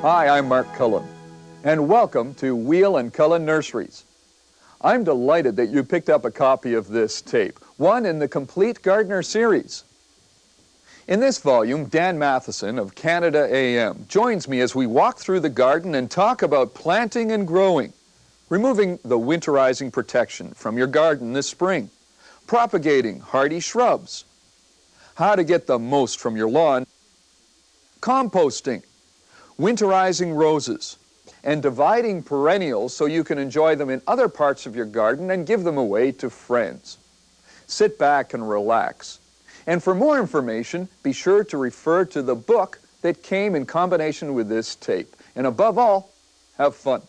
Hi, I'm Mark Cullen, and welcome to Wheel and Cullen Nurseries. I'm delighted that you picked up a copy of this tape, one in the Complete Gardener series. In this volume, Dan Matheson of Canada AM joins me as we walk through the garden and talk about planting and growing, removing the winterizing protection from your garden this spring, propagating hardy shrubs, how to get the most from your lawn, composting, winterizing roses, and dividing perennials so you can enjoy them in other parts of your garden and give them away to friends. Sit back and relax. And for more information, be sure to refer to the book that came in combination with this tape. And above all, have fun.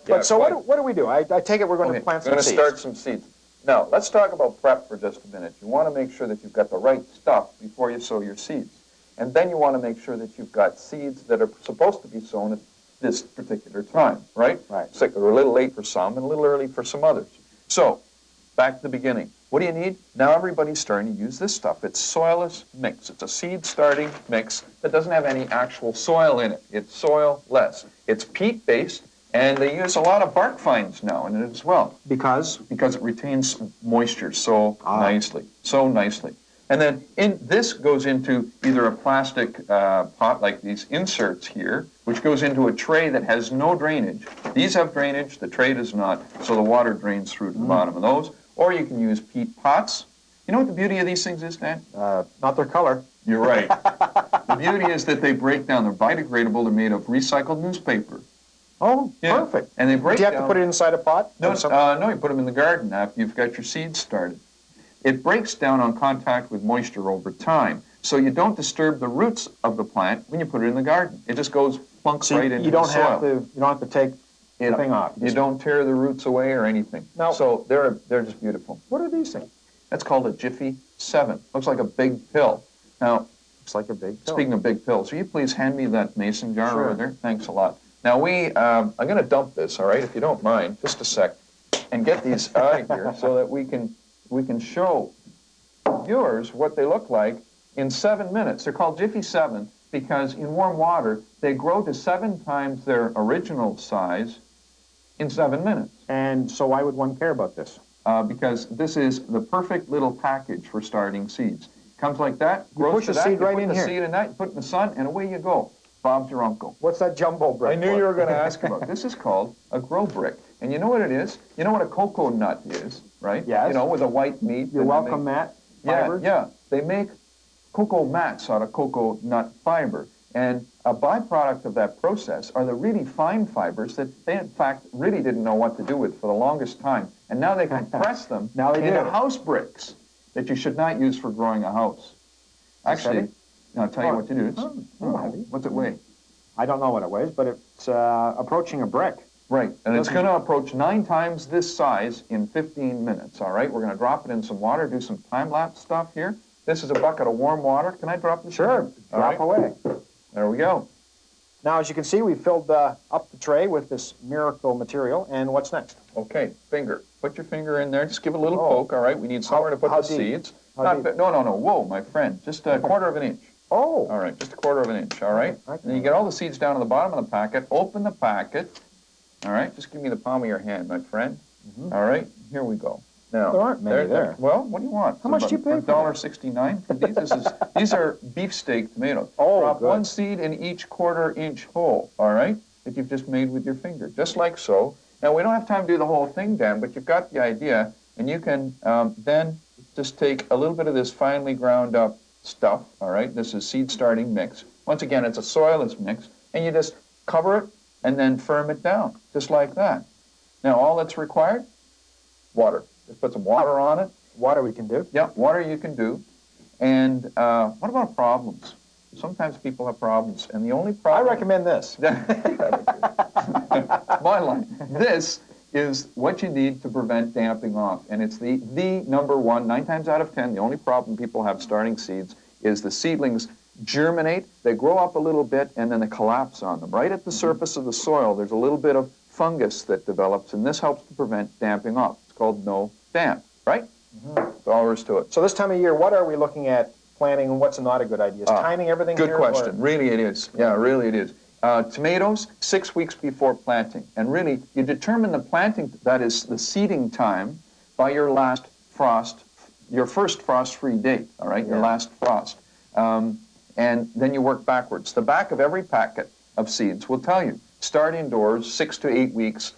But so what do we do? I take it we're going to plant some seeds. We're going to start some seeds. Now, let's talk about prep for just a minute. You want to make sure that you've got the right stuff before you sow your seeds. And then you want to make sure that you've got seeds that are supposed to be sown at this particular time, right? Right. So they're a little late for some and a little early for some others. So, back to the beginning. What do you need? Now everybody's starting to use this stuff. It's soilless mix. It's a seed starting mix that doesn't have any actual soil in it. It's soil-less. It's peat-based. And they use a lot of bark fines now in it as well. Because? Because it retains moisture so nicely, so nicely. And then this goes into either a plastic pot like these inserts here, which goes into a tray that has no drainage. These have drainage, the tray does not, so the water drains through to the bottom of those. Or you can use peat pots. You know what the beauty of these things is, Dan? Not their color. You're right. The beauty is that they break down. They're biodegradable. They're made of recycled newspaper. Oh, yeah. Perfect. And they break Do you have down. to put it inside a pot? No, no, you put them in the garden after you've got your seeds started. It breaks down on contact with moisture over time, so you don't disturb the roots of the plant when you put it in the garden. It just goes plunks right into the soil. You don't have to take the thing off. You don't tear the roots away or anything. No. So they're just beautiful. What are these things? That's called a Jiffy 7. Looks like a big pill. Now, looks like a big pill. Speaking of big pills, will you please hand me that mason jar over there? Thanks a lot. Now I'm going to dump this, all right, if you don't mind, just a sec, and get these out of here so that we can show viewers what they look like in 7 minutes. They're called Jiffy 7 because in warm water they grow to 7 times their original size in 7 minutes. And so why would one care about this? Because this is the perfect little package for starting seeds. Comes like that, you push the seed right in here. You put the seed in that, you put it in the sun, and away you go. Bob's your uncle. What's that jumbo brick? I knew you were going to ask about. This is called a grow brick. And you know what it is? You know what a cocoa nut is, right? Yes. You know, with a white meat. You're welcome, Matt. Fibers? Yeah. They make cocoa mats out of cocoa nut fiber. And a byproduct of that process are the really fine fibers that they, in fact, really didn't know what to do with for the longest time. And now they compress them into house bricks that you should not use for growing a house. Actually, I'll tell you what to do. What's it weigh? I don't know what it weighs, but it's approaching a brick. Right, and it's going to approach 9 times this size in 15 minutes, all right? We're going to drop it in some water, do some time-lapse stuff here. This is a bucket of warm water. Can I drop this? Sure, drop away. There we go. Now, as you can see, we filled up the tray with this miracle material, and what's next? Okay, finger. Put your finger in there. Just give it a little poke, all right? We need somewhere to put the seeds. No, whoa, my friend. Just a quarter of an inch. Oh. All right, just a quarter of an inch, all right? And then you get all the seeds down to the bottom of the packet. Open the packet. All right, just give me the palm of your hand, my friend. All right, here we go. Now, there aren't many there. Well, what do you want? How much do you pay for $1.69 for these? These are beefsteak tomatoes. Oh, drop good. 1 seed in each quarter-inch hole, all right, that you've just made with your finger, just like so. Now, we don't have time to do the whole thing, Dan, but you've got the idea, and you can then just take a little bit of this finely ground up stuff, all right? This is seed starting mix. Once again, it's a soilless mix, and you just cover it and then firm it down, just like that. Now, all that's required, water. Just put some water on it. Water we can do. Yeah, water you can do. And what about problems? Sometimes people have problems, and the only problem... I recommend this. My line. This is what you need to prevent damping off, and it's the number one, 9 times out of 10, the only problem people have starting seeds is the seedlings germinate, they grow up a little bit, and then they collapse on them. Right at the surface of the soil, there's a little bit of fungus that develops, and this helps to prevent damping off. It's called no damp, right? That's all there is to it. So this time of year, what are we looking at planting and what's not a good idea? Is timing everything Good here? question. Really it is. Yeah, really it is. Tomatoes, 6 weeks before planting. And really, you determine the planting, that is the seeding time, by your last frost, your first frost-free date, all right, your last frost. And then you work backwards. The back of every packet of seeds will tell you, start indoors 6 to 8 weeks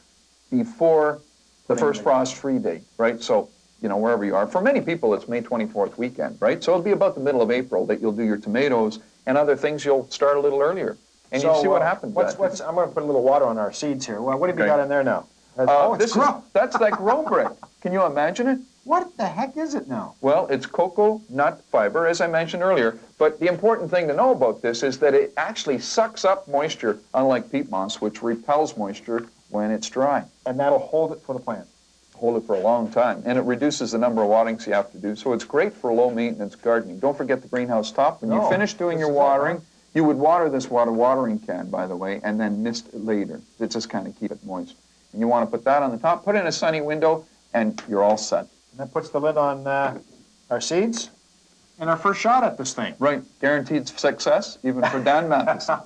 before the first frost-free date, right? So, you know, wherever you are. For many people, it's May 24th weekend, right? So it'll be about the middle of April that you'll do your tomatoes, and other things you'll start a little earlier. And you see what happens. I'm going to put a little water on our seeds here. Well, what have you got in there now? That's like grow brick. Can you imagine it? What the heck is it now? Well, it's cocoa nut fiber, as I mentioned earlier. But the important thing to know about this is that it actually sucks up moisture, unlike peat moss, which repels moisture when it's dry. And that'll hold it for the plant. Hold it for a long time. And it reduces the number of waterings you have to do. So it's great for low-maintenance gardening. Don't forget the greenhouse top. When you finish doing your watering, you would water this watering can, by the way, and then mist it later. To just kind of keep it moist. And you want to put that on the top, put it in a sunny window, and you're all set. And that puts the lid on our seeds and our first shot at this thing. Right. Guaranteed success, even for Dan Matheson.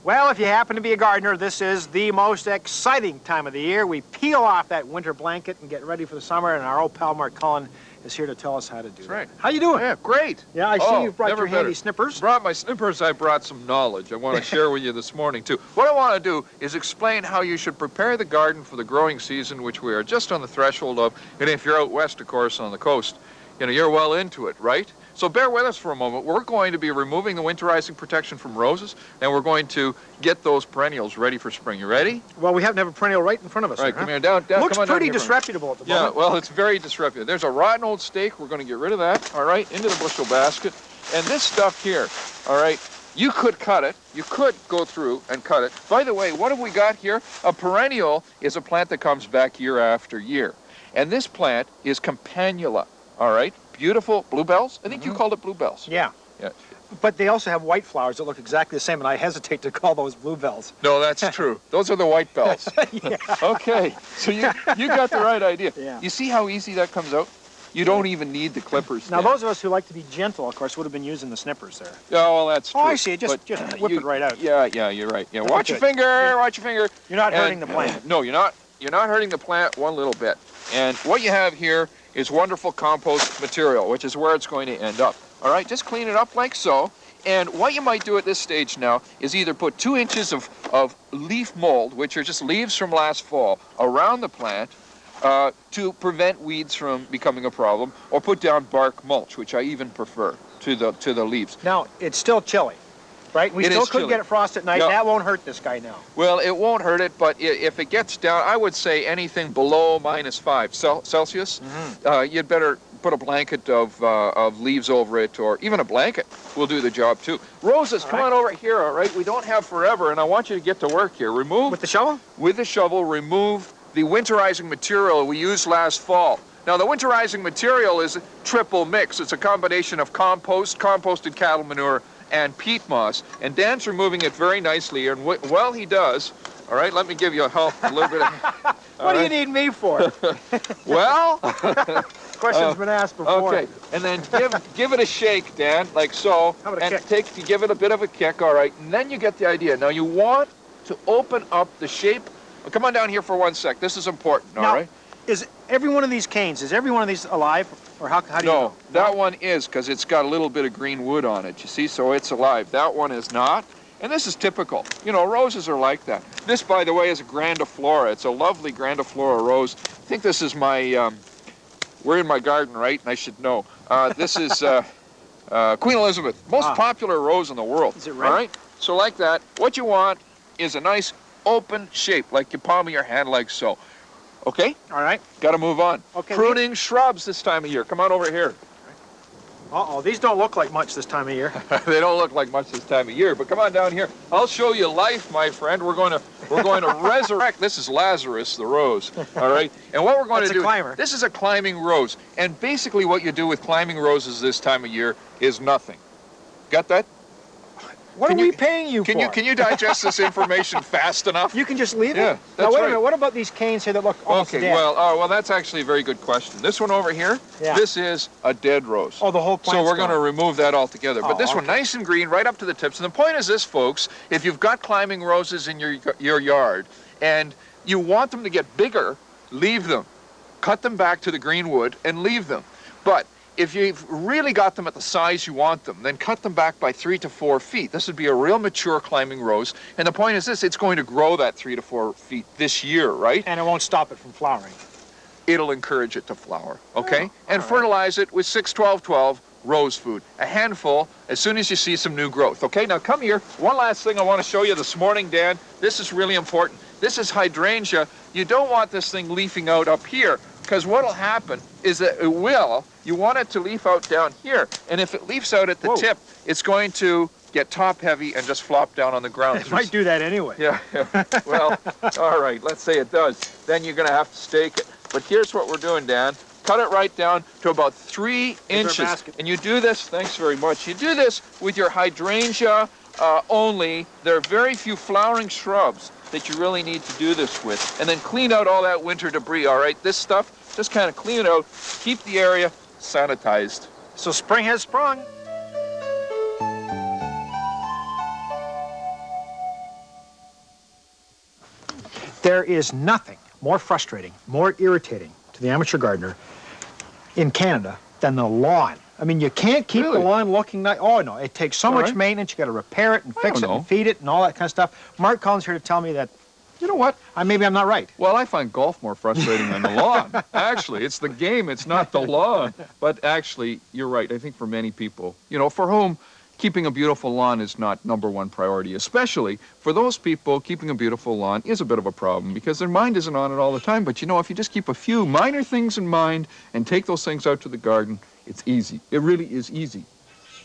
Well, if you happen to be a gardener, this is the most exciting time of the year. We peel off that winter blanket and get ready for the summer, and our old pal Mark Cullen is here to tell us how to do That's right. How you doing? Yeah, great. Yeah, I see you've brought your handy snippers. Brought my snippers, I brought some knowledge I want to share with you this morning, too. What I want to do is explain how you should prepare the garden for the growing season, which we are just on the threshold of. And if you're out west, of course, on the coast, you know, you're well into it, right? So bear with us for a moment. We're going to be removing the winterizing protection from roses, and we're going to get those perennials ready for spring. You ready? Well, we happen to have a perennial right in front of us. All right, there, come here, down. Looks come on pretty down here, disreputable at the moment. moment. Yeah, well, it's very disreputable. There's a rotten old steak. We're going to get rid of that, all right, into the bushel basket. And this stuff here, all right, you could cut it. You could go through and cut it. By the way, what have we got here? A perennial is a plant that comes back year after year. And this plant is campanula, all right? Beautiful bluebells. I think you called it bluebells. Yeah. Yeah. But they also have white flowers that look exactly the same, and I hesitate to call those bluebells. No, that's true. Those are the white bells. Yeah. Okay, so you got the right idea. Yeah. You see how easy that comes out? You don't even need the clippers. Now, those of us who like to be gentle, of course, would have been using the snippers there. Oh, well, that's true. Oh, I see. Just whip it right out. Yeah, you're right. Yeah, watch your finger, watch your finger. You're not hurting the plant. No, you're not. You're not hurting the plant one little bit. And what you have here is wonderful compost material, which is where it's going to end up. All right, just clean it up like so. And what you might do at this stage now is either put 2 inches of leaf mold, which are just leaves from last fall, around the plant to prevent weeds from becoming a problem, or put down bark mulch, which I even prefer to the leaves. Now, it's still chilly, right? We still couldn't get it frost at night. No. That won't hurt this guy now. Well, it won't hurt it, but if it gets down, I would say anything below -5 Celsius, you'd better put a blanket of leaves over it, or even a blanket will do the job too. Roses, come on over here, all right? We don't have forever, and I want you to get to work here. Remove... With the shovel? With the shovel, remove the winterizing material we used last fall. Now, the winterizing material is a triple mix. It's a combination of composted cattle manure, and peat moss. And Dan's removing it very nicely, and while he does, all right, let me give you a little bit of... What do you need me for? Well... Question's been asked before. Okay, and then give it a shake, Dan, like so. How about a kick? Give it a bit of a kick, all right, and then you get the idea. Now, you want to open up the shape. Oh, come on down here for 1 sec. This is important, all right? Is every one of these canes, is every one of these alive? Or how do you know? No, that one is, because it's got a little bit of green wood on it, you see, so it's alive. That one is not. And this is typical. You know, roses are like that. This, by the way, is a grandiflora. It's a lovely grandiflora rose. I think this is my... we're in my garden, right? And I should know. This is Queen Elizabeth, most popular rose in the world. Is it right? All right? So like that, what you want is a nice open shape, like your palm of your hand, like so. Okay? All right. Got to move on. Okay. Pruning shrubs this time of year. Come on over here. Uh-oh, these don't look like much this time of year. They don't look like much this time of year, but come on down here. I'll show you life, my friend. We're going to resurrect. This is Lazarus, the rose. All right. And what we're going to do. Climber. This is a climbing rose, and basically what you do with climbing roses this time of year is nothing. Got that? What are we paying you for? Can you digest this information fast enough? You can just leave it? Yeah, Now, that's wait a right. minute. What about these canes here that look almost Okay, dead? well, that's actually a very good question. This one over here, Yeah. this is a dead rose. Oh, the whole So plant's we're going to gone. remove that altogether. But Oh, this one, okay. nice and green, right up to the tips. And the point is this, folks, if you've got climbing roses in your yard and you want them to get bigger, leave them. Cut them back to the green wood and leave them. But if you've really got them at the size you want them, then cut them back by 3 to 4 feet. This would be a real mature climbing rose. And the point is this, it's going to grow that 3 to 4 feet this year, right? And it won't stop it from flowering. It'll encourage it to flower, okay? Oh, and fertilize it with 6-12-12 rose food. A handful as soon as you see some new growth, okay? Now come here. One last thing I want to show you this morning, Dan. This is really important. This is hydrangea. You don't want this thing leafing out up here, because what'll happen is that you want it to leaf out down here. And if it leafs out at the tip, it's going to get top heavy and just flop down on the ground. It might do that anyway. Yeah. Well, all right, let's say it does. Then you're going to have to stake it. But here's what we're doing, Dan. Cut it right down to about 3 inches. And you do this, thanks very much. You do this with your hydrangea only. There are very few flowering shrubs that you really need to do this with. And then clean out all that winter debris, all right? This stuff, just kind of clean it out. Keep the area sanitized. So spring has sprung. There is nothing more frustrating, more irritating to the amateur gardener in Canada than the lawn. I mean, you can't keep the lawn looking nice. Oh, no, it takes so much maintenance. You got to repair it and fix it and feed it and all that kind of stuff. Mark Cullen's here to tell me that, you know what, maybe I'm not right. Well, I find golf more frustrating than the lawn. Actually, it's the game, it's not the lawn. But actually, you're right. I think for many people, you know, for whom keeping a beautiful lawn is not #1 priority, especially for those people, keeping a beautiful lawn is a bit of a problem because their mind isn't on it all the time. But, you know, if you just keep a few minor things in mind and take those things out to the garden, it's easy. It really is easy.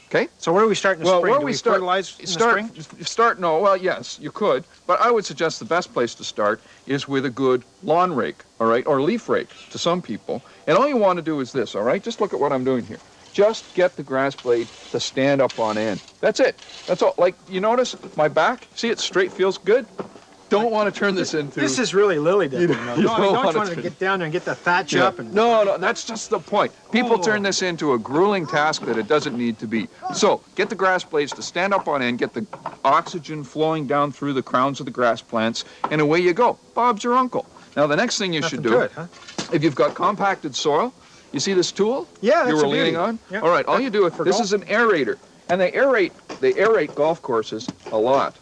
Okay? So where do we start in the spring? Where do we start, fertilize in the spring? No, well, yes, you could. But I would suggest the best place to start is with a good lawn rake, all right, or leaf rake to some people. And all you want to do is this, all right? Just look at what I'm doing here. Just get the grass blade to stand up on end. That's it. That's all. Like, you notice my back? See, it straight, feels good? Don't want to turn this into... This is really lily dip. don't want to get down there and get the thatch up. And... No, that's just the point. People turn this into a grueling task that it doesn't need to be. So, get the grass blades to stand up on end, get the oxygen flowing down through the crowns of the grass plants, and away you go. Bob's your uncle. Now, the next thing you should do, if you've got compacted soil, you see this tool? Yeah, you were leaning on? Yeah. All right, all you do, this is an aerator. And they aerate golf courses a lot.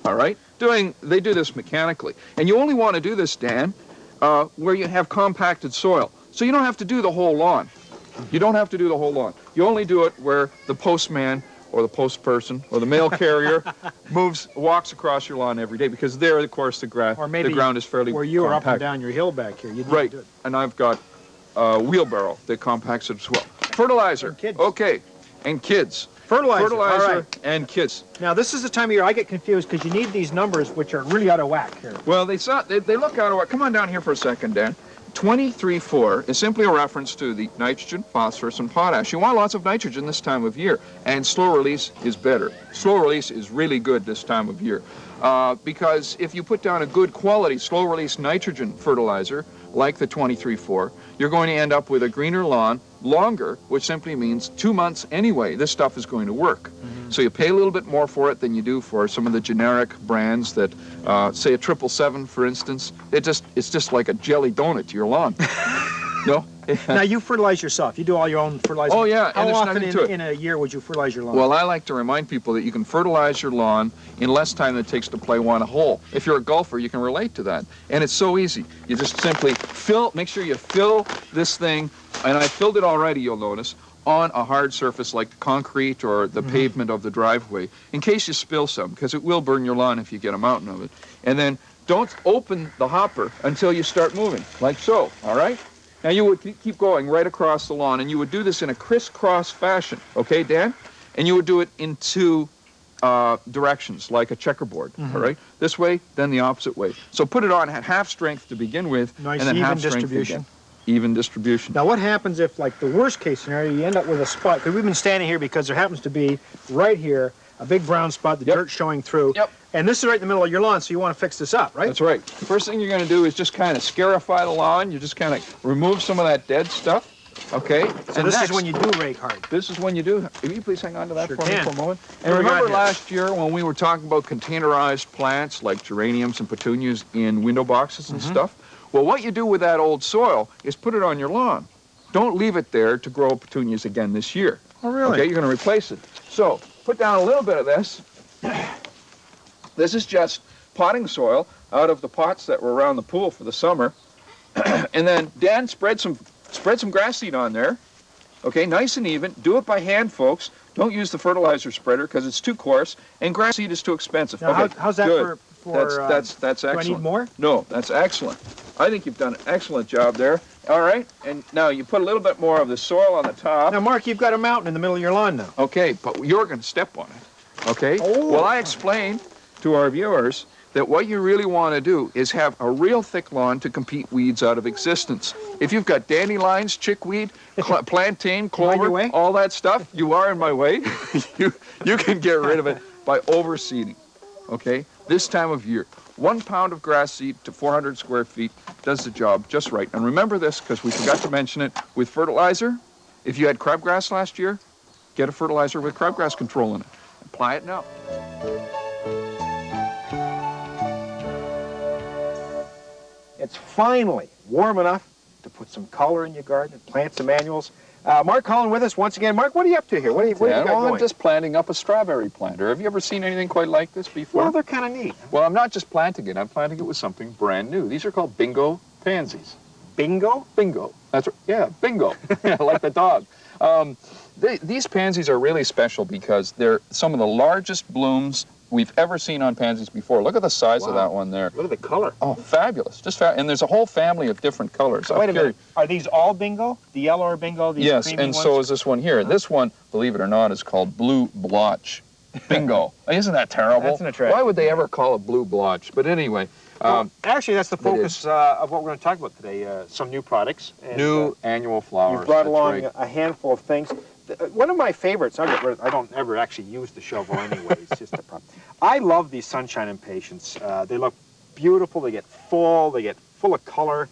All right? They do this mechanically. And you only want to do this, Dan, where you have compacted soil. So you don't have to do the whole lawn. You don't have to do the whole lawn. You only do it where the postman or the postperson or the mail carrier walks across your lawn every day, because there, of course, the ground is fairly where you are compact. up and down your hill back here. You Right, do it. and I've got a wheelbarrow that compacts it as well. Fertilizer, And kids. okay, and kids. Fertilizer, all right. And kids. Now, this is the time of year I get confused because you need these numbers, which are really out of whack here. Well, they look out of whack. Come on down here for a second, Dan. 23-4 is simply a reference to the nitrogen, phosphorus, and potash. You want lots of nitrogen this time of year, and slow release is better. Slow release is really good this time of year, because if you put down a good quality slow release nitrogen fertilizer, like the 23-4, you're going to end up with a greener lawn longer, which simply means 2 months anyway. This stuff is going to work. So you pay a little bit more for it than you do for some of the generic brands that, say a 777, for instance. It's just like a jelly donut to your lawn. No? Now, you fertilize yourself. You do all your own fertilizing. Oh, yeah, and How there's often nothing to it. in a year would you fertilize your lawn? Well, I like to remind people that you can fertilize your lawn in less time than it takes to play one hole. If you're a golfer, you can relate to that. And it's so easy. You just simply make sure you fill this thing, and I filled it already, you'll notice, on a hard surface like concrete or the pavement of the driveway, in case you spill some, because it will burn your lawn if you get a mountain of it. And then don't open the hopper until you start moving, like so, all right? Now, you would keep going right across the lawn, and you would do this in a crisscross fashion, okay, Dan? And you would do it in 2 directions, like a checkerboard, all right? This way, then the opposite way. So put it on at half strength to begin with, Nice, and then even half strength distribution. again. Even distribution. Now, what happens if, like, the worst case scenario, you end up with a spot? Because we've been standing here because there happens to be, right here, a big brown spot, the Yep. dirt showing through. Yep. And this is right in the middle of your lawn, so you want to fix this up, right? That's right. First thing you're going to do is just kind of scarify the lawn. You just kind of remove some of that dead stuff. Okay. So this is when you do rake hard. This is when you do. Will you please hang on to that Sure for me can. for a moment? What And do we got remember here? last year when we were talking about containerized plants like geraniums and petunias in window boxes and stuff? Well, what you do with that old soil is put it on your lawn. Don't leave it there to grow petunias again this year. Oh, really? Okay, you're going to replace it. So put down a little bit of this. This is just potting soil out of the pots that were around the pool for the summer. And then, Dan, spread some grass seed on there. Okay, nice and even. Do it by hand, folks. Don't use the fertilizer spreader because it's too coarse, and grass seed is too expensive. Now, Okay, how's that good. for That's excellent. do I need more? No, that's excellent. I think you've done an excellent job there. All right, and now you put a little bit more of the soil on the top. Now, Mark, you've got a mountain in the middle of your lawn now. Okay, but you're going to step on it. Okay? Oh. Well, I explained to our viewers that what you really want to do is have a real thick lawn to compete weeds out of existence. If you've got dandelions, chickweed, plantain, clover, way? all that stuff, you are in my way. you can get rid of it by overseeding. Okay? This time of year, 1 pound of grass seed to 400 square feet does the job just right. And remember this, because we forgot to mention it, with fertilizer, if you had crabgrass last year, get a fertilizer with crabgrass control in it. Apply it now. It's finally warm enough to put some color in your garden and plant some annuals. Mark Cullen with us once again. Mark, what are you up to here? What do you got Well, going? I'm just planting up a strawberry planter. Have you ever seen anything quite like this before? Well, they're kind of neat. Well, I'm not just planting it. I'm planting it with something brand new. These are called bingo pansies. Bingo? Bingo. That's right. Yeah, bingo. Like the dog. These pansies are really special because they're some of the largest blooms we've ever seen on pansies before. Look at the size of that one there. Look at the color. Oh, fabulous. Just and there's a whole family of different colors. Wait a minute. Are these all bingo? The yellow are bingo? These Yes, creamy and ones? so is this one here. This one, believe it or not, is called blue blotch. Bingo. Isn't that terrible? That's an attraction. Why would they ever call it blue blotch? But anyway. Well, actually, that's the it focus of what we're going to talk about today, some new products. And, new annual flowers. You've brought that's along right. a handful of things. One of my favorites, I don't ever actually use the shovel anyway, it's just a problem. I love these sunshine impatiens. They look beautiful, they get full of color.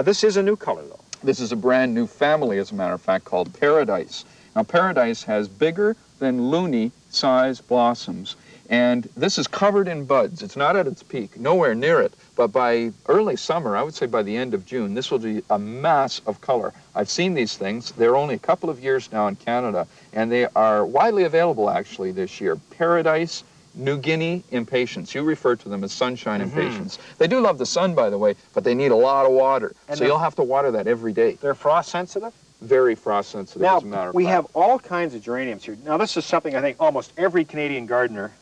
This is a new color, though. This is a brand new family, as a matter of fact, called Paradise. Now, Paradise has bigger than loony size blossoms, and this is covered in buds. It's not at its peak, nowhere near it, but by early summer, I would say by the end of June, this will be a mass of color. I've seen these things. They're only a couple of years now in Canada, and they are widely available, actually, this year. Paradise New Guinea impatiens. You refer to them as sunshine impatiens. They do love the sun, by the way, but they need a lot of water, so you'll have to water that every day. They're frost sensitive? Very frost sensitive, Now, as a matter of we fact. have all kinds of geraniums here. Now, this is something I think almost every Canadian gardener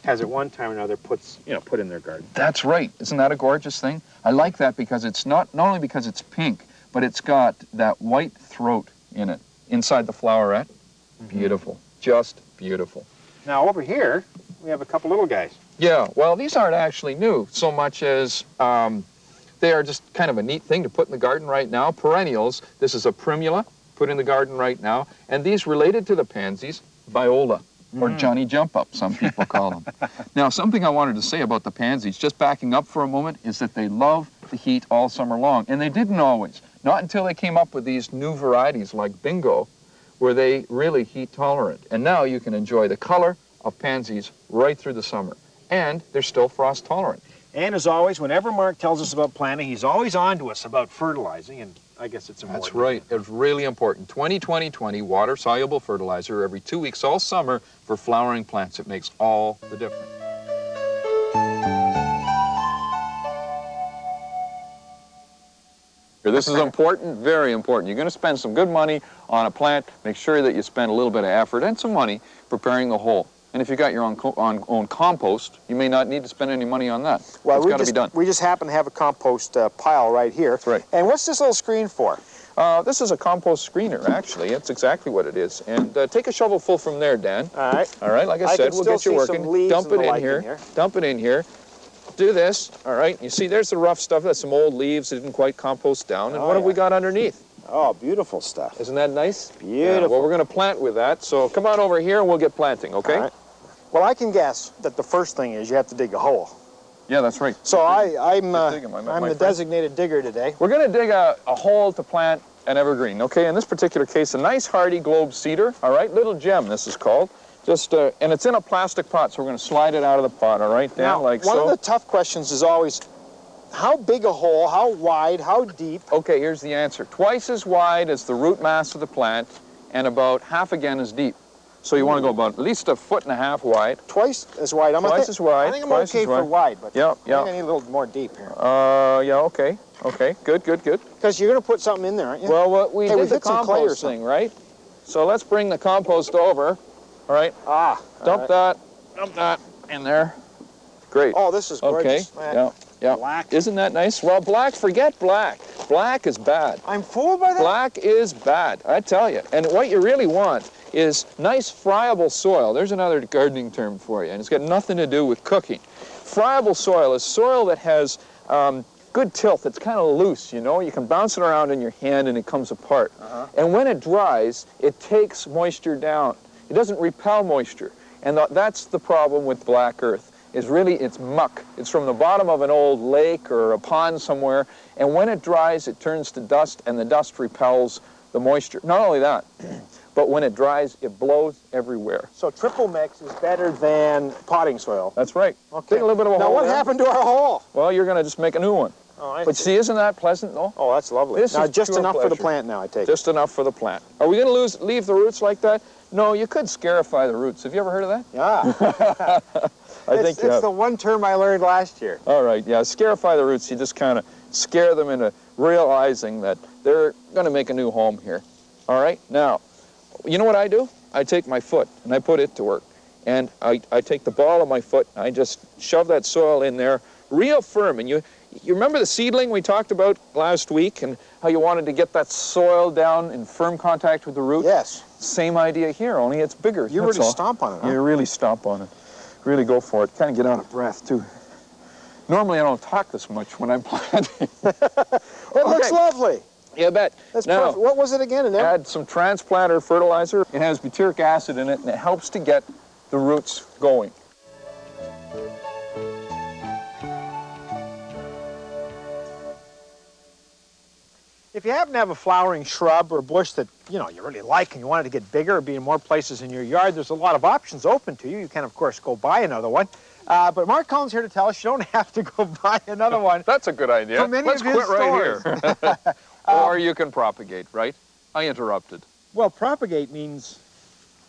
has at one time or another put in their garden. That's right. Isn't that a gorgeous thing? I like that because it's not only because it's pink, but it's got that white throat in it, inside the flowerette. Beautiful. Just beautiful. Now, over here, we have a couple little guys. Yeah, well, these aren't actually new so much as they are just kind of a neat thing to put in the garden right now. Perennials. This is a primula put in the garden right now. And these related to the pansies, viola. Or Johnny Jump Up, some people call them. Now, something I wanted to say about the pansies, just backing up for a moment, is that they love the heat all summer long. And they didn't always. Not until they came up with these new varieties like Bingo, were they really heat tolerant. And now you can enjoy the color of pansies right through the summer. And they're still frost tolerant. And as always, whenever Mark tells us about planting, he's always on to us about fertilizing, and I guess it's important. That's right. It's really important. 20-20-20 water-soluble fertilizer every 2 weeks all summer for flowering plants. It makes all the difference. This is important, very important. You're going to spend some good money on a plant. Make sure that you spend a little bit of effort and some money preparing the hole. And if you got your own compost, you may not need to spend any money on that. Well, it's got to be done. We just happen to have a compost pile right here. That's right. And what's this little screen for? This is a compost screener, actually. It's exactly what it is. And take a shovel full from there, Dan. All right. All right, like I said, we'll get you working. Dump it in here. here. Dump it in here. Do this, all right? You see, there's the rough stuff. That's some old leaves that didn't quite compost down. And what have we got underneath? Oh, beautiful stuff. Isn't that nice? Beautiful. Well, we're going to plant with that. So come on over here and we'll get planting, okay? All right. Well, I can guess that the first thing is you have to dig a hole. Yeah, that's right. So I'm my the designated digger today. We're going to dig a hole to plant an evergreen, okay? In this particular case, a nice hardy globe cedar, all right? Little gem, this is called. Just, and it's in a plastic pot, so we're going to slide it out of the pot, all right, Dan, now, like so. One of the tough questions is always, how big a hole, how wide, how deep? Okay, here's the answer. Twice as wide as the root mass of the plant, and about half again as deep. So you want to go about at least 1.5 feet wide. Twice as wide. Twice as wide. I think I'm okay for wide, but yeah. I think I need a little more deep here. Yeah, okay. Okay, good. Because you're going to put something in there, aren't you? Well, we did the some clay or compost thing, right? So let's bring the compost over, all right? Dump that in there. Great. Oh, this is gorgeous. Okay, yeah. Black. Isn't that nice? Well, black, forget black. Black is bad. I'm fooled by that? Black is bad, I tell you. And what you really want is nice friable soil. There's another gardening term for you, and it's got nothing to do with cooking. Friable soil is soil that has good tilth. It's kind of loose, you know. You can bounce it around in your hand and it comes apart. And when it dries, it takes moisture down. It doesn't repel moisture. And that's the problem with black earth, is really it's muck. It's from the bottom of an old lake or a pond somewhere, and when it dries, it turns to dust, and the dust repels the moisture. Not only that, but when it dries, it blows everywhere. So triple mix is better than potting soil. That's right. Okay. Dig a little bit of a hole. Now what happened to our hole? Well, you're going to just make a new one. Oh, But see, isn't that pleasant, though? Oh, that's lovely. This now, is just pure enough for the pleasure. plant now, I take it. Just enough for the plant. Are we going to leave the roots like that? No, you could scarify the roots. Have you ever heard of that? Yeah. It's the one term I learned last year. All right, yeah, scarify the roots. You just kind of scare them into realizing that they're going to make a new home here. All right, now, you know what I do? I take my foot and I put it to work. And I take the ball of my foot and I just shove that soil in there real firm. And you remember the seedling we talked about last week and how you wanted to get that soil down in firm contact with the root? Yes. Same idea here, only it's bigger. You really stomp on it, huh? You really stomp on it. Really go for it. Kind of get out of breath, too. Normally, I don't talk this much when I'm planting. It looks lovely. Yeah, I bet. That's now, perfect. What was it again? Add some transplanter fertilizer. It has butyric acid in it, and it helps to get the roots going. If you happen to have a flowering shrub or bush that, you know, you really like and you want it to get bigger or be in more places in your yard, there's a lot of options open to you. You can, of course, go buy another one. But Mark Cullen's here to tell us you don't have to go buy another one. That's a good idea. From any Let's of his quit stores. right here. Or you can propagate, right? I interrupted. Well, propagate means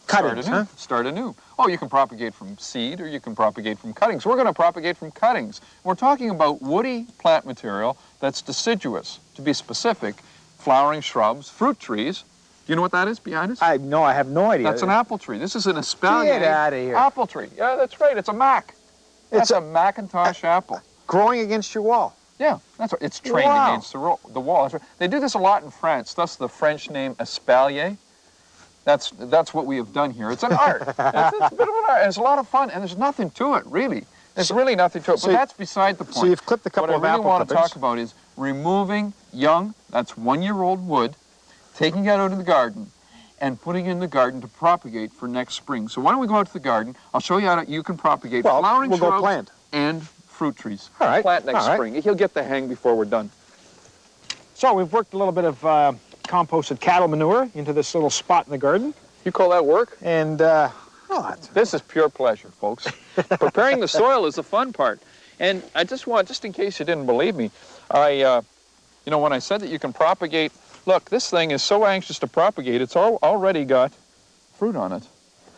cuttings, huh? Start anew. Oh, you can propagate from seed or you can propagate from cuttings. We're going to propagate from cuttings. We're talking about woody plant material that's deciduous. To be specific, flowering shrubs, fruit trees. Do you know what that is behind us? I have no idea. That's an apple tree. This is an espalier Get out of here. apple tree. Yeah, that's right. It's a Mac. It's a Macintosh apple. Growing against your wall. Yeah, that's right. It's trained against the wall. That's right. They do this a lot in France. Thus the French name espalier. That's what we have done here. It's an art. It's a bit of an art. And it's a lot of fun, and there's nothing to it, really. There's really nothing to it, but that's beside the point. So you've clipped a couple of apple What I really want to clippings. talk about is removing young, that's 1-year-old wood, taking it out of the garden, and putting it in the garden to propagate for next spring. So why don't we go out to the garden? I'll show you how you can propagate flowering we'll shrubs go plant. and fruit trees. All right. Plant next spring. He'll get the hang before we're done. So we've worked a little bit of composted cattle manure into this little spot in the garden. You call that work? And, This is pure pleasure, folks. Preparing the soil is the fun part. And I just in case you didn't believe me, you know, when I said that you can propagate, look, this thing is so anxious to propagate, it's already got fruit on it.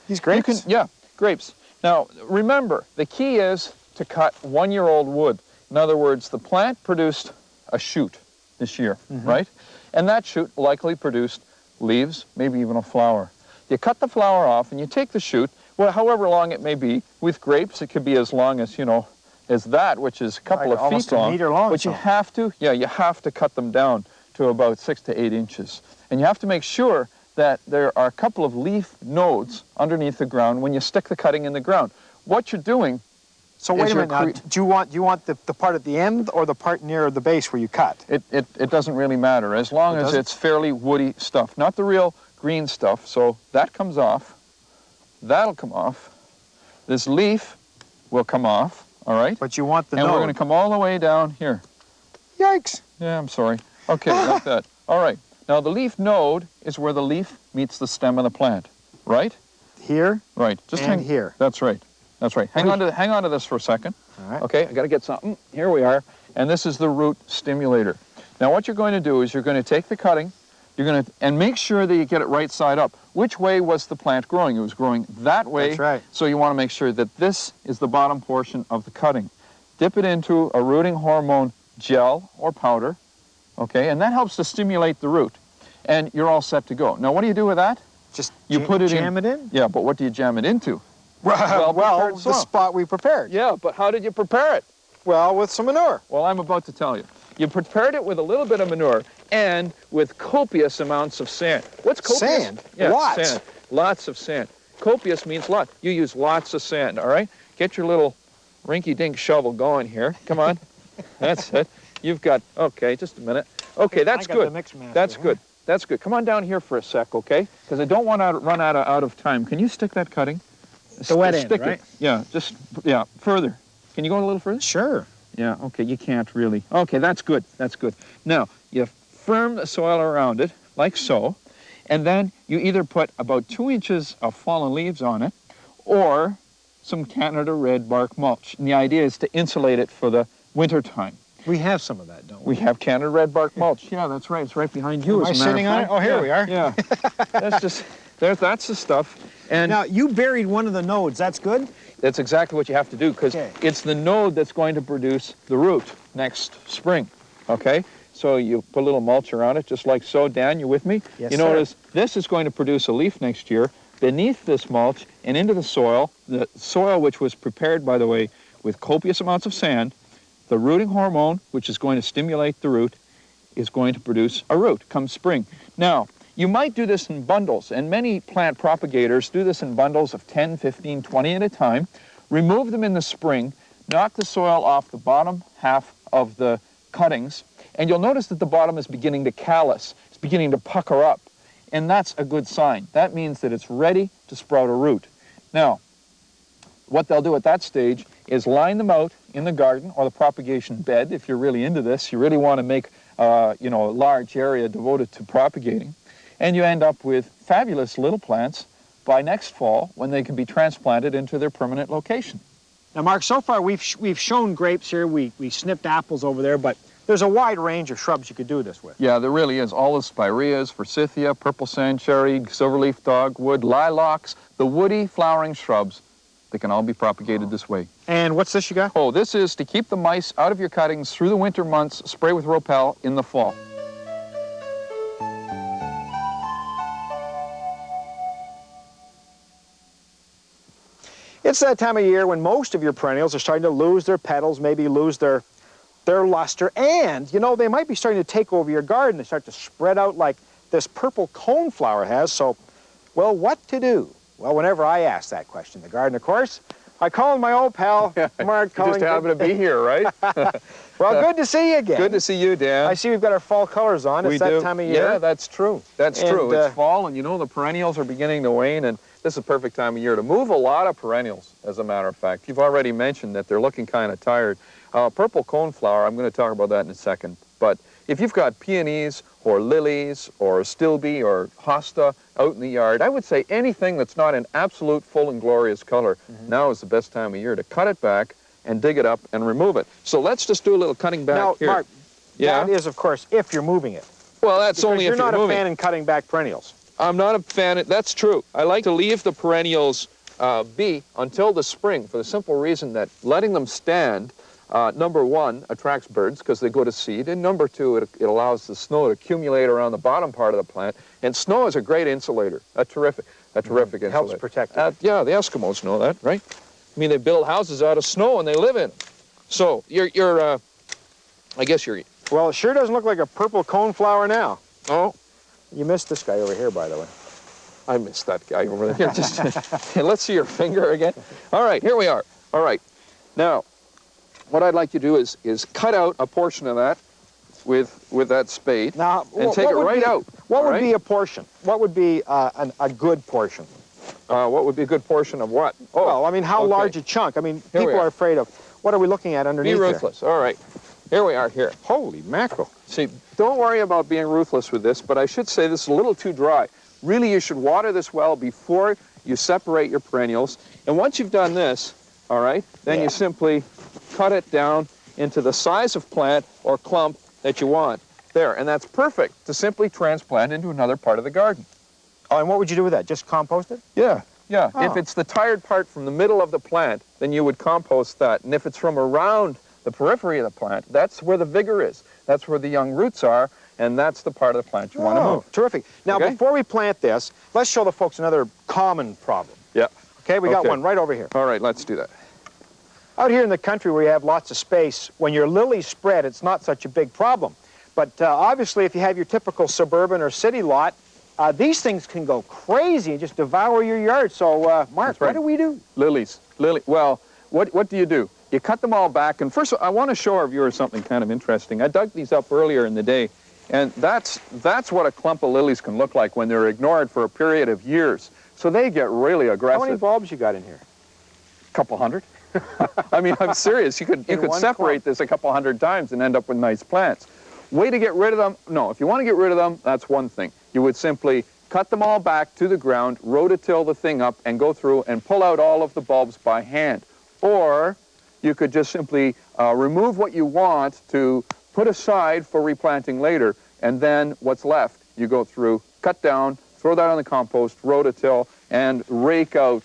these grapes? Yeah, grapes. Now, remember, the key is to cut 1-year-old wood. In other words, the plant produced a shoot this year, right? And that shoot likely produced leaves, maybe even a flower. You cut the flower off and you take the shoot, well, however long it may be. With grapes, it could be as long as, you know, as that, which is a couple of almost feet long. a meter long. But you have to cut them down to about 6 to 8 inches. And you have to make sure that there are a couple of leaf nodes underneath the ground when you stick the cutting in the ground. What you're doing So wait a minute now, do you want the part at the end or the part near the base where you cut? It doesn't really matter, as long as it's fairly woody stuff, not the real green stuff. So that comes off, that'll come off, this leaf will come off, all right? But you want the and node. we're going to come all the way down here. Yikes. Yeah, I'm sorry. Okay, like that. All right. Now, the leaf node is where the leaf meets the stem of the plant, right? Here. Right. Just and hang here. That's right. That's right. Hang on to this for a second. All right. Okay, I got to get something. Here we are. And this is the root stimulator. Now, what you're going to do is you're going to take the cutting, and make sure that you get it right side up. Which way was the plant growing? It was growing that way. That's right. So you want to make sure that this is the bottom portion of the cutting. Dip it into a rooting hormone gel or powder, okay, and that helps to stimulate the root. And you're all set to go. Now, what do you do with that? Just jam it in? Yeah, but what do you jam it into? Well, the spot we prepared. Yeah, but how did you prepare it? Well, with some manure. Well, I'm about to tell you. You prepared it with a little bit of manure and with copious amounts of sand. What's copious? Sand? Yeah, lots. Sand. Lots of sand. Copious means lot. You use lots of sand, all right? Get your little rinky-dink shovel going here. Come on. That's it. You've got, okay, just a minute. Okay, that's good. That's good. That's good. Come on down here for a sec, okay? Because I don't want to run out of time. Can you stick that cutting? The wet end, stick right? It. Yeah, further. Can you go a little further? Sure. Yeah, okay, you can't really. Okay, that's good, that's good. Now, you firm the soil around it, like so, and then you either put about 2 inches of fallen leaves on it, or some Canada red bark mulch. And the idea is to insulate it for the winter time. We have some of that, don't we? We have Canada red bark mulch. Yeah, that's right, it's right behind you. Am I sitting on it? Oh, here we are. Yeah, that's the stuff. And now, you buried one of the nodes, that's good? That's exactly what you have to do, because it's the node that's going to produce the root next spring, okay? So you put a little mulch around it, just like so. Dan, you with me? Yes, you notice this is going to produce a leaf next year. Beneath this mulch and into the soil which was prepared, by the way, with copious amounts of sand, the rooting hormone, which is going to stimulate the root, is going to produce a root come spring. Now, you might do this in bundles, and many plant propagators do this in bundles of 10, 15, 20 at a time. Remove them in the spring, knock the soil off the bottom half of the cuttings, and you'll notice that the bottom is beginning to callus. It's beginning to pucker up, and that's a good sign. That means that it's ready to sprout a root. Now, what they'll do at that stage is line them out in the garden or the propagation bed. If you're really into this, you really want to make a large area devoted to propagating. And you end up with fabulous little plants by next fall when they can be transplanted into their permanent location. Now, Mark, so far we've shown grapes here, we snipped apples over there, but there's a wide range of shrubs you could do this with. Yeah, there really is. All the spireas, forsythia, purple sand cherry, silverleaf dogwood, lilacs, the woody flowering shrubs, they can all be propagated this way. And what's this you got? Oh, this is to keep the mice out of your cuttings through the winter months. Spray with Ropel in the fall. It's that time of year when most of your perennials are starting to lose their petals, maybe lose their luster, and, they might be starting to take over your garden. They start to spread out like this purple coneflower has, so, well, what to do? Well, whenever I ask that question in the garden, of course, I call in my old pal, Mark Cullen. You just happen to be here, right? Well, good to see you again. Good to see you, Dan. I see we've got our fall colors on. It's that time of year. Yeah, that's true. That's true. It's fall, and the perennials are beginning to wane, and this is a perfect time of year to move a lot of perennials, as a matter of fact. You've already mentioned that they're looking kind of tired. Purple coneflower, I'm going to talk about that in a second. But if you've got peonies or lilies or stilbe or hosta out in the yard, I would say anything that's not an absolute full and glorious color, now is the best time of year to cut it back and dig it up and remove it. So let's just do a little cutting back here. Now, Mark, that is, of course, if you're moving it. Well, that's only if you're moving. You're not a fan in cutting back perennials. I'm not a fan. That's true. I like to leave the perennials be until the spring for the simple reason that letting them stand, number one, attracts birds because they go to seed, and number two, it allows the snow to accumulate around the bottom part of the plant. And snow is a great insulator, a terrific insulator. Helps protect it. Yeah, the Eskimos know that, right? I mean, they build houses out of snow and they live in them. So I guess you're. Well, it sure doesn't look like a purple coneflower now. Oh. You missed this guy over here, by the way. I missed that guy over there. Just, let's see your finger again. All right, here we are. All right. Now, what I'd like you to do is cut out a portion of that with that spade and take it right out. What would be a portion? What would be a good portion? What would be a good portion of what? Oh, well, I mean, how okay. large a chunk? I mean, Here we people are afraid of, what are we looking at underneath Be there? ruthless. All right. Here we are here. Holy mackerel. See, don't worry about being ruthless with this, but I should say this is a little too dry. Really, you should water this well before you separate your perennials. And once you've done this, all right, then you simply cut it down into the size of plant or clump that you want. There, and that's perfect to simply transplant into another part of the garden. Oh, and what would you do with that? Just compost it? Yeah. Yeah, Oh. if it's the tired part from the middle of the plant, then you would compost that. And if it's from around the periphery of the plant, that's where the vigor is. That's where the young roots are, and that's the part of the plant you want to move. Terrific. Now, before we plant this, let's show the folks another common problem. Yeah. Okay, we got one right over here. All right, let's do that. Out here in the country where you have lots of space, when your lilies spread, it's not such a big problem. But obviously, if you have your typical suburban or city lot, these things can go crazy and just devour your yard. So, Mark, what do we do? Lilies. Well, what do? You cut them all back. And first, I want to show our viewers something kind of interesting. I dug these up earlier in the day, and that's what a clump of lilies can look like when they're ignored for a period of years. So they get really aggressive. How many bulbs you got in here? A couple hundred. I mean, I'm serious. You could separate this a couple hundred times and end up with nice plants. Way to get rid of them? No, if you want to get rid of them, that's one thing. You would simply cut them all back to the ground, rototill the thing up, and go through and pull out all of the bulbs by hand. Or you could just simply remove what you want to put aside for replanting later, and then what's left, you go through, cut down, throw that on the compost, rototill, and rake out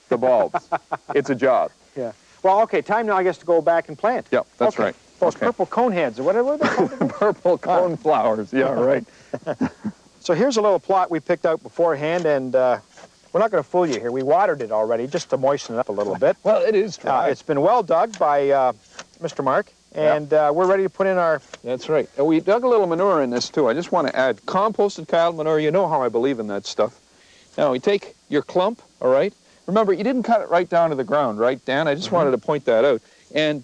the bulbs. It's a job. Yeah. Well, okay, time now, I guess, to go back and plant. Yep, that's right. Those purple cone heads, or whatever they're called. Purple cone flowers, yeah, right. So here's a little plot we picked out beforehand, and we're not going to fool you here. We watered it already just to moisten it up a little bit. Well, it is dry. It's been well dug by Mr. Mark, and we're ready to put in our... That's right. And we dug a little manure in this, too. I just want to add composted cattle manure. You know how I believe in that stuff. Now, we take your clump, all right? Remember, you didn't cut it right down to the ground, right, Dan? I just wanted to point that out. And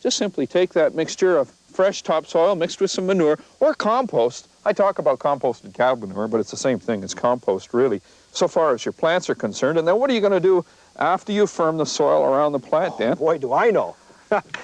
just simply take that mixture of fresh topsoil mixed with some manure or compost. I talk about composted cattle manure, but it's the same thing as compost, really, so far as your plants are concerned. And then what are you going to do after you firm the soil around the plant, Dan? Boy, do I know.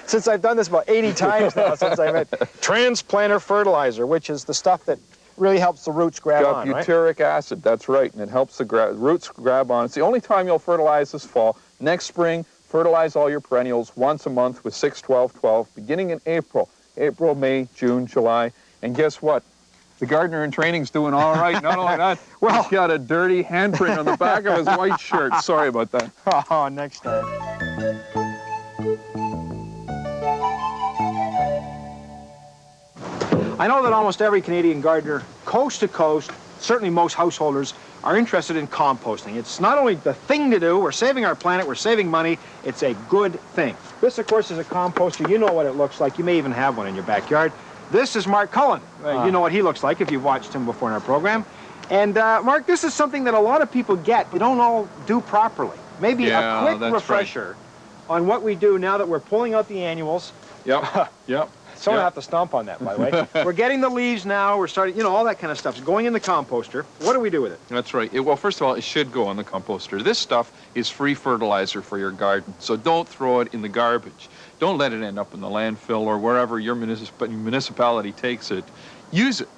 Since I've done this about 80 times now since I met transplanter fertilizer, which is the stuff that really helps the roots grab on, right? Butyric acid, that's right, and it helps the roots grab on. It's the only time you'll fertilize this fall. Next spring, fertilize all your perennials once a month with 6-12-12, beginning in April. April, May, June, July. And guess what? The gardener in training's doing all right. Not only that, well, he's got a dirty handprint on the back of his white shirt. Sorry about that. Oh, next time. I know that almost every Canadian gardener, coast to coast, certainly most householders, are interested in composting. It's not only the thing to do, we're saving our planet, we're saving money, it's a good thing. This, of course, is a composter. You know what it looks like. You may even have one in your backyard. This is Mark Cullen. You know what he looks like if you've watched him before in our program. And, Mark, this is something that a lot of people get. They don't all do properly. Maybe a quick refresher on what we do now that we're pulling out the annuals. Yep, yep. Someone have to stomp on that, by the way. We're getting the leaves now. We're starting, you know, all that kind of stuff. It's going in the composter. What do we do with it? That's right. Well, first of all, it should go on the composter. This stuff is free fertilizer for your garden, so don't throw it in the garbage. Don't let it end up in the landfill or wherever your municipality takes it. Use it.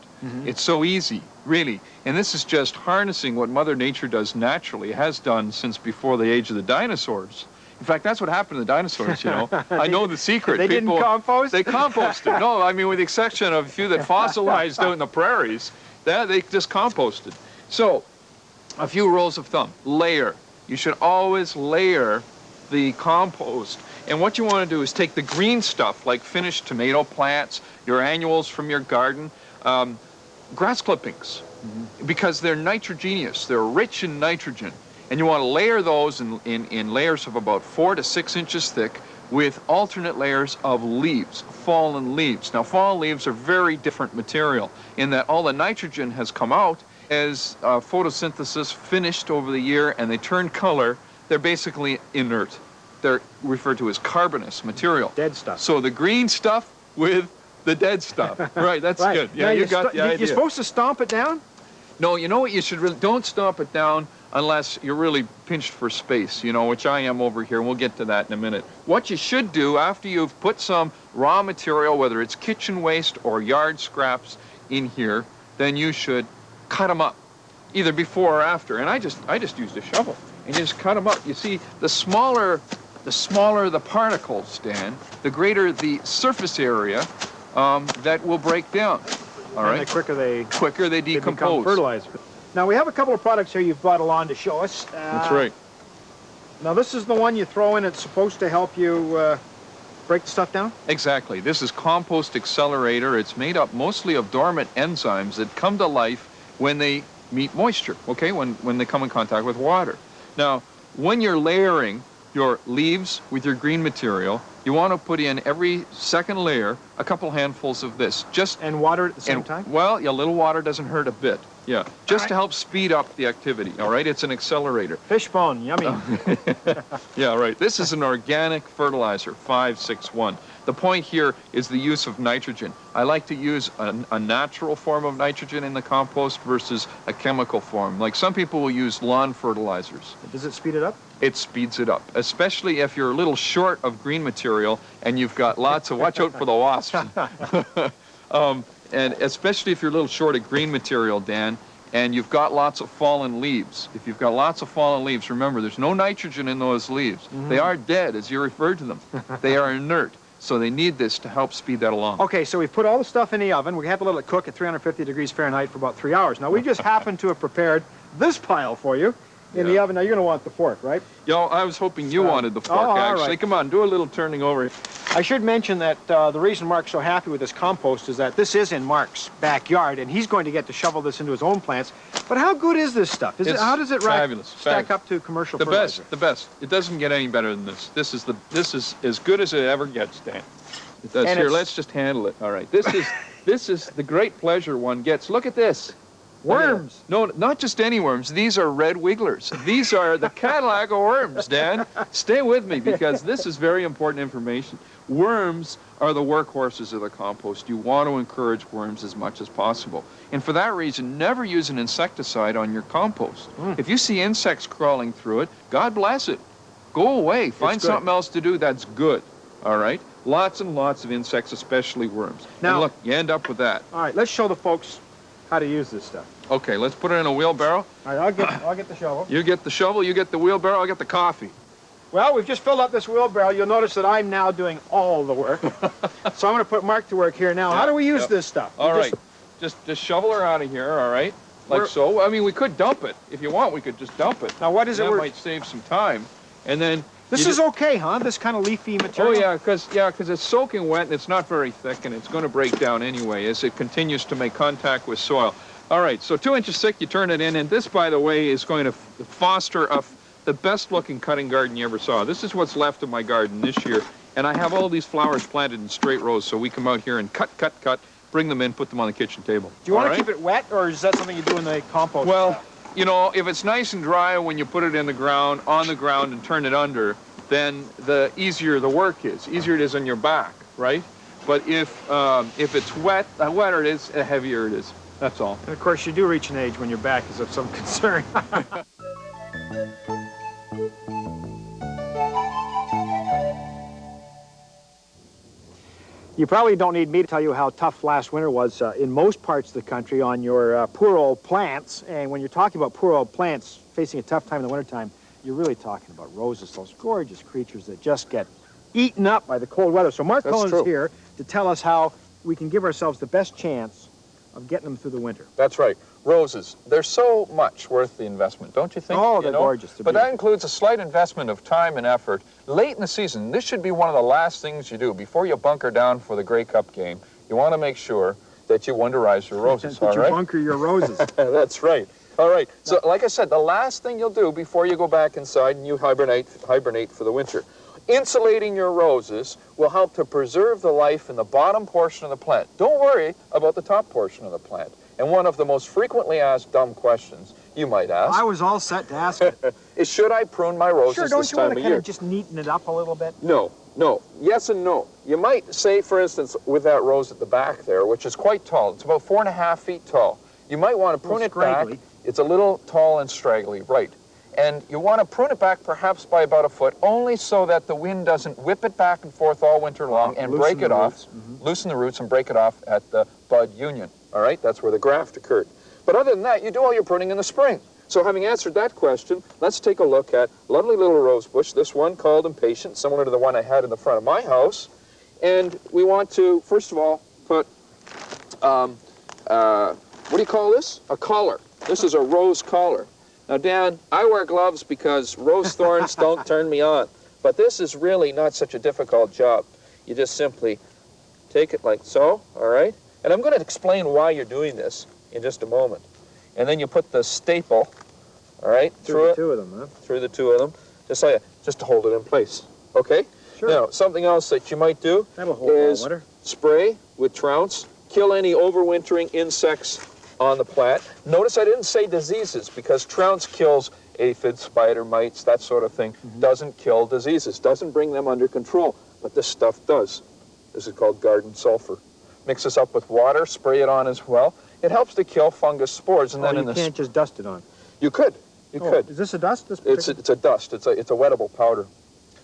It's so easy, really. And this is just harnessing what Mother Nature does naturally, has done since before the age of the dinosaurs. In fact, that's what happened to the dinosaurs, you know. I know the secret. They didn't compost? They composted. No, I mean, with the exception of a few that fossilized out in the prairies, they just composted. So, a few rules of thumb. Layer. You should always layer the compost. And what you want to do is take the green stuff, like finished tomato plants, your annuals from your garden, grass clippings, because they're nitrogenous. They're rich in nitrogen. And you want to layer those in layers of about 4 to 6 inches thick with alternate layers of leaves, fallen leaves. Now, fallen leaves are very different material in that all the nitrogen has come out as photosynthesis finished over the year and they turn color. They're basically inert. They're referred to as carbonous material. Dead stuff. So the green stuff with the dead stuff. Right, that's good. Yeah, now you got the idea. You're supposed to stomp it down? No, you know what you should really, don't stomp it down unless you're really pinched for space, you know, which I am over here, and we'll get to that in a minute. What you should do after you've put some raw material, whether it's kitchen waste or yard scraps in here, then you should cut them up, either before or after. And I just used a shovel and just cut them up. You see, the smaller the particles, Dan, the greater the surface area that will break down. All right. And the quicker they decompose. Become fertilizer. Now we have a couple of products here you've brought along to show us. That's right. Now this is the one you throw in. It's supposed to help you break the stuff down? Exactly. This is Compost Accelerator. It's made up mostly of dormant enzymes that come to life when they meet moisture, okay, when they come in contact with water. Now, when you're layering your leaves with your green material, you want to put in every second layer a couple handfuls of this. And water at the same time? Well, a little water doesn't hurt a bit. Yeah, just to help speed up the activity, all right? It's an accelerator. Fishbone, yummy. Yeah, right. This is an organic fertilizer, 561. The point here is the use of nitrogen. I like to use a natural form of nitrogen in the compost versus a chemical form. Like some people will use lawn fertilizers. Does it speed it up? It speeds it up, especially if you're a little short of green material and you've got lots of, watch out for the wasps. And especially if you're a little short of green material, Dan, and you've got lots of fallen leaves. If you've got lots of fallen leaves, remember, there's no nitrogen in those leaves. Mm-hmm. They are dead, as you referred to them. They are inert, so they need this to help speed that along. Okay, so we've put all the stuff in the oven. We have to let it cook at 350 degrees Fahrenheit for about 3 hours. Now, we just happen to have prepared this pile for you in the oven. Now, you're going to want the fork, right? Yo, I was hoping you wanted the fork, actually. Right. Come on, do a little turning over. I should mention that the reason Mark's so happy with this compost is that this is in Mark's backyard, and he's going to get to shovel this into his own plants. But how good is this stuff? How does it stack up to commercial fertilizer? The best. It doesn't get any better than this. This is as good as it ever gets, Dan. It does. Here, let's just handle it. All right. This is the great pleasure one gets. Look at this. Worms. No, not just any worms. These are red wigglers. These are the Cadillac of worms, Dan. Stay with me because this is very important information. Worms are the workhorses of the compost. You want to encourage worms as much as possible. And for that reason, never use an insecticide on your compost. If you see insects crawling through it, God bless it. Go away. Find something else to do that's good. All right? Lots and lots of insects, especially worms. Now, and look, you end up with that. All right, let's show the folks how to use this stuff. Okay, let's put it in a wheelbarrow. All right, I'll get the shovel. You get the shovel, you get the wheelbarrow, I'll get the coffee. Well, we've just filled up this wheelbarrow. You'll notice that I'm now doing all the work. So I'm going to put Mark to work here now. How do we use this stuff? All right, just shovel her out of here, all right? Like so. I mean, we could dump it. If you want, we could just dump it. Now, what is it? That might save some time. And then... This is okay, huh? This kind of leafy material? Oh, yeah, because it's soaking wet and it's not very thick and it's going to break down anyway as it continues to make contact with soil. All right, so 2 inches thick, you turn it in, and this, by the way, is going to foster the best-looking cutting garden you ever saw. This is what's left of my garden this year, and I have all these flowers planted in straight rows, so we come out here and cut, bring them in, put them on the kitchen table. Do you want to keep it wet, or is that something you do in the compost? Well, you know, if it's nice and dry when you put it in the ground, on the ground, and turn it under, then the easier the work is. Easier it is on your back, right? But if it's wet, the wetter it is, the heavier it is. That's all. And of course, you do reach an age when your back is of some concern. You probably don't need me to tell you how tough last winter was in most parts of the country on your poor old plants. And when you're talking about poor old plants facing a tough time in the wintertime, you're really talking about roses, those gorgeous creatures that just get eaten up by the cold weather. So Mark Cullen's here to tell us how we can give ourselves the best chance of getting them through the winter. That's right. Roses, they're so much worth the investment, don't you think? Oh, they're gorgeous. But that includes a slight investment of time and effort. Late in the season, this should be one of the last things you do before you bunker down for the Grey Cup game. You want to make sure that you winterize your roses, all right? That you bunker your roses. That's right. All right. So, like I said, the last thing you'll do before you go back inside and you hibernate for the winter. Insulating your roses will help to preserve the life in the bottom portion of the plant. Don't worry about the top portion of the plant. And one of the most frequently asked dumb questions you might ask... I was all set to ask it. ...is should I prune my roses this time of year? Don't you want to kind of just neaten it up a little bit? No. Yes and no. You might say, for instance, with that rose at the back there, which is quite tall. It's about 4.5 feet tall. You might want to prune it back. It's a little tall and straggly, right. And you want to prune it back perhaps by about a foot, only so that the wind doesn't whip it back and forth all winter long and break it off, loosen the roots and break it off at the bud union. All right, that's where the graft occurred. But other than that, you do all your pruning in the spring. So having answered that question, let's take a look at lovely little rose bush, this one called Impatient, similar to the one I had in the front of my house. And we want to, first of all, put, what do you call this? A collar. This is a rose collar. Now, Dan, I wear gloves because rose thorns don't turn me on. But this is really not such a difficult job. You just simply take it like so, all right? And I'm going to explain why you're doing this in just a moment. And then you put the staple, all right, through the two of them, huh? Through the two of them, just to hold it in place, okay? Sure. Now, something else that you might do is spray with trounce, kill any overwintering insects on the plant. Notice I didn't say diseases because trounce kills aphids, spider mites, that sort of thing. Doesn't kill diseases, doesn't bring them under control, but this stuff does. This is called garden sulfur. Mix this up with water, spray it on as well. It helps to kill fungus spores. And then you can't just dust it on. You could. You could. Is this a dust? It's a dust. It's a wettable powder.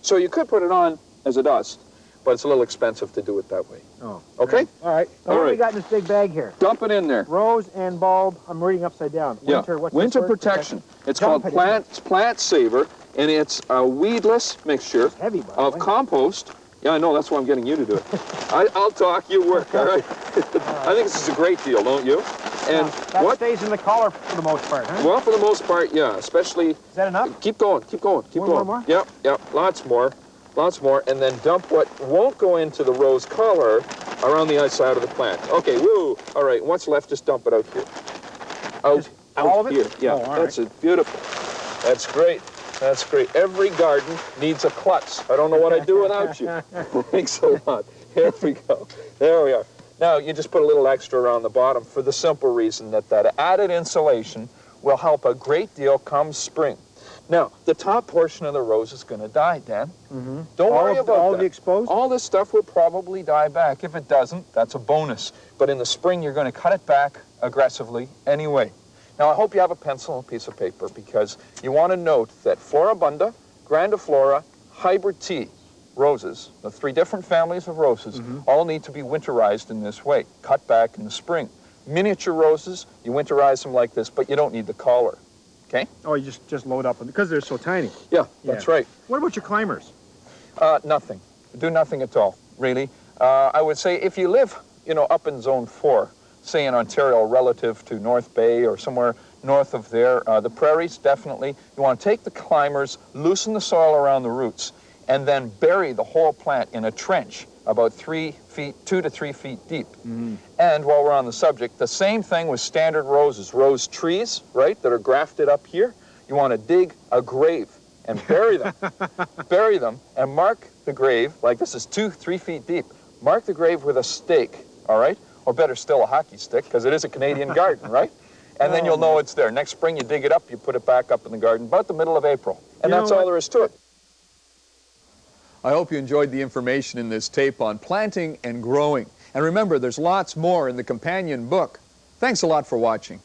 So you could put it on as a dust, but it's a little expensive to do it that way. Oh. Okay? All right. Now, what do we got in this big bag here? Dump it in there. Rose and bulb. I'm reading upside down. Winter, what's winter protection. It's called Plant Saver, and it's a weedless mixture of compost. Yeah, I know. That's why I'm getting you to do it. I'll talk. You work. All right. I think this is a great deal, don't you? And that stays in the collar for the most part, huh? Well, for the most part, yeah. Especially. Is that enough? Keep going. Keep going. Keep going. More? Yep. Lots more. Lots more. And then dump what won't go into the rose collar around the outside of the plant. Okay. Woo. All right. What's left? Just dump it out here. All of it? Here. Yeah. That's it. Beautiful. That's great. That's great. Every garden needs a klutz. I don't know what I'd do without you. Thanks a lot. Here we go. There we are. Now, you just put a little extra around the bottom for the simple reason that that added insulation will help a great deal come spring. Now, the top portion of the rose is going to die, Dan. Don't worry about that. All the exposed? All this stuff will probably die back. If it doesn't, that's a bonus. But in the spring, you're going to cut it back aggressively anyway. Now, I hope you have a pencil and a piece of paper because you want to note that Floribunda, Grandiflora, Hybrid T roses, the 3 different families of roses, all need to be winterized in this way, cut back in the spring. Miniature roses, you winterize them like this, but you don't need the collar, okay? Oh, you just load up, because they're so tiny. Yeah, that's right. What about your climbers? Nothing. Do nothing at all, really. I would say if you live, up in Zone 4, say in Ontario relative to North Bay or somewhere north of there, the prairies, definitely. You want to take the climbers, loosen the soil around the roots, and then bury the whole plant in a trench about 2 to 3 feet deep. And while we're on the subject, the same thing with standard roses, rose trees, right, that are grafted up here. You want to dig a grave and bury them. Bury them and mark the grave, like this is 2-3 feet deep. Mark the grave with a stake, all right? Or better still, a hockey stick, because it is a Canadian garden, right? And then you'll know it's there. Next spring, you dig it up, you put it back up in the garden, about the middle of April. And that's all there is to it. I hope you enjoyed the information in this tape on planting and growing. And remember, there's lots more in the companion book. Thanks a lot for watching.